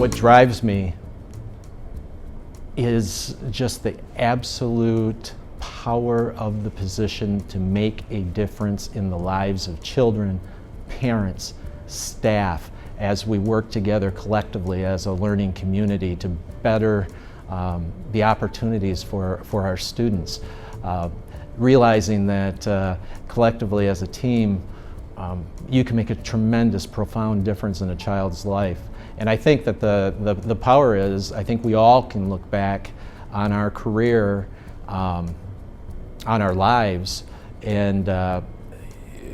What drives me is just the absolute power of the position to make a difference in the lives of children, parents, staff, as we work together collectively as a learning community to better the opportunities for our students. Realizing that collectively as a team, you can make a tremendous, profound difference in a child's life. And I think that the power is, I think we all can look back on our career, on our lives, and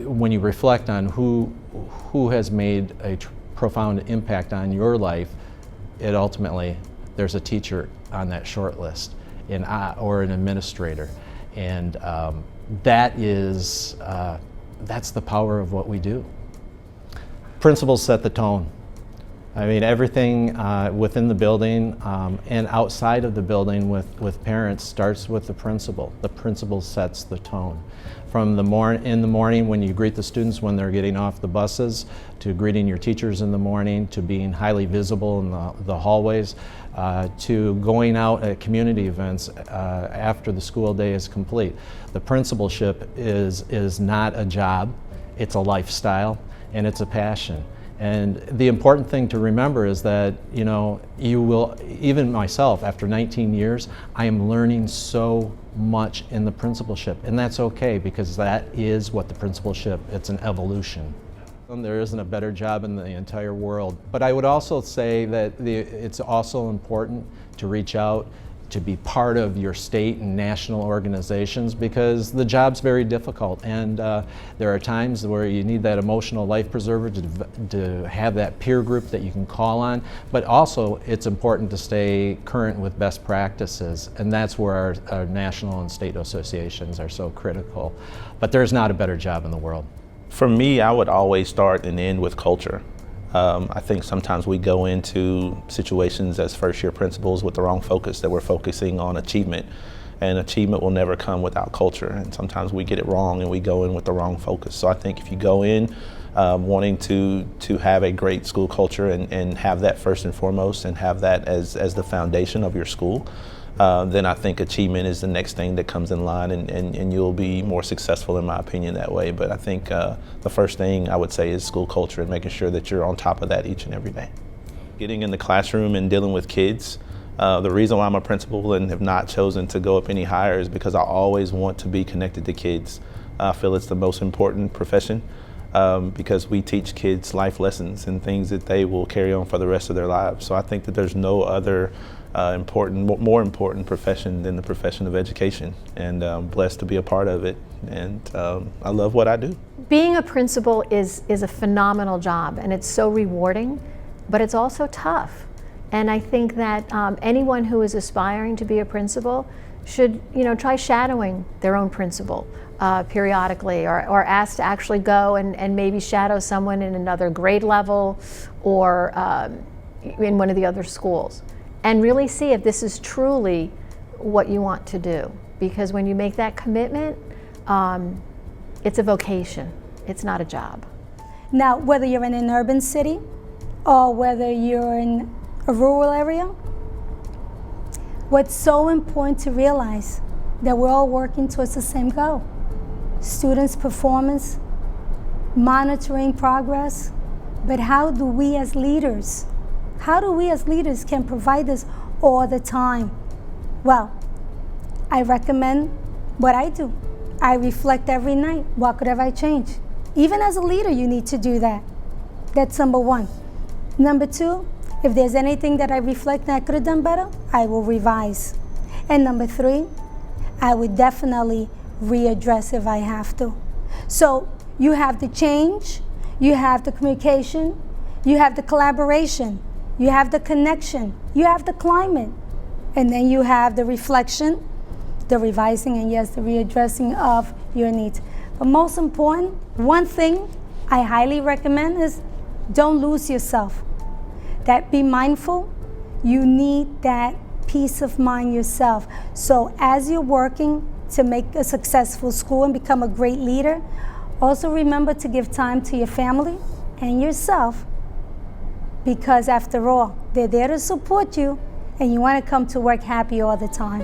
when you reflect on who has made a profound impact on your life, it ultimately, there's a teacher on that short list, or an administrator. And that's the power of what we do. Principals set the tone. I mean, everything within the building and outside of the building with parents starts with the principal. The principal sets the tone. From in the morning when you greet the students when they're getting off the buses, to greeting your teachers in the morning, to being highly visible in the hallways, to going out at community events after the school day is complete. The principalship is not a job, it's a lifestyle and it's a passion. And the important thing to remember is that, you know, you will, even myself, after 19 years, I am learning so much in the principalship. And that's okay, because that is what the principalship, it's an evolution. There isn't a better job in the entire world. But I would also say that it's also important to reach out, to be part of your state and national organizations, because the job's very difficult, and there are times where you need that emotional life preserver to have that peer group that you can call on, but also it's important to stay current with best practices, and that's where our national and state associations are so critical. But there's not a better job in the world. For me, I would always start and end with culture. I think sometimes we go into situations as first-year principals with the wrong focus, that we're focusing on achievement, and achievement will never come without culture, and sometimes we get it wrong and we go in with the wrong focus. So I think if you go in wanting to have a great school culture and have that first and foremost, and have that as the foundation of your school, then I think achievement is the next thing that comes in line, and you'll be more successful, in my opinion, that way. But I think the first thing I would say is school culture, and making sure that you're on top of that each and every day. Getting in the classroom and dealing with kids, the reason why I'm a principal and have not chosen to go up any higher is because I always want to be connected to kids. I feel it's the most important profession because we teach kids life lessons and things that they will carry on for the rest of their lives. So I think that there's no other more important profession than the profession of education, and I'm blessed to be a part of it, and I love what I do. Being a principal is a phenomenal job, and it's so rewarding, but it's also tough. And I think that anyone who is aspiring to be a principal should, try shadowing their own principal periodically, or asked to actually go and maybe shadow someone in another grade level or in one of the other schools, and really see if this is truly what you want to do. Because when you make that commitment, it's a vocation, it's not a job. Now, whether you're in an urban city or whether you're in a rural area, what's so important to realize that we're all working towards the same goal. Students' performance, monitoring progress, but how do we as leaders can provide this all the time? Well, I recommend what I do. I reflect every night. What could have I changed? Even as a leader, you need to do that. That's number one. Number two, if there's anything that I reflect that I could have done better, I will revise. And number three, I would definitely readdress if I have to. So you have the change, you have the communication, you have the collaboration, you have the connection, you have the climate, and then you have the reflection, the revising, and yes, the readdressing of your needs. But most important, one thing I highly recommend is don't lose yourself. That be mindful, you need that peace of mind yourself. So as you're working to make a successful school and become a great leader, also remember to give time to your family and yourself, because after all, they're there to support you, and you want to come to work happy all the time.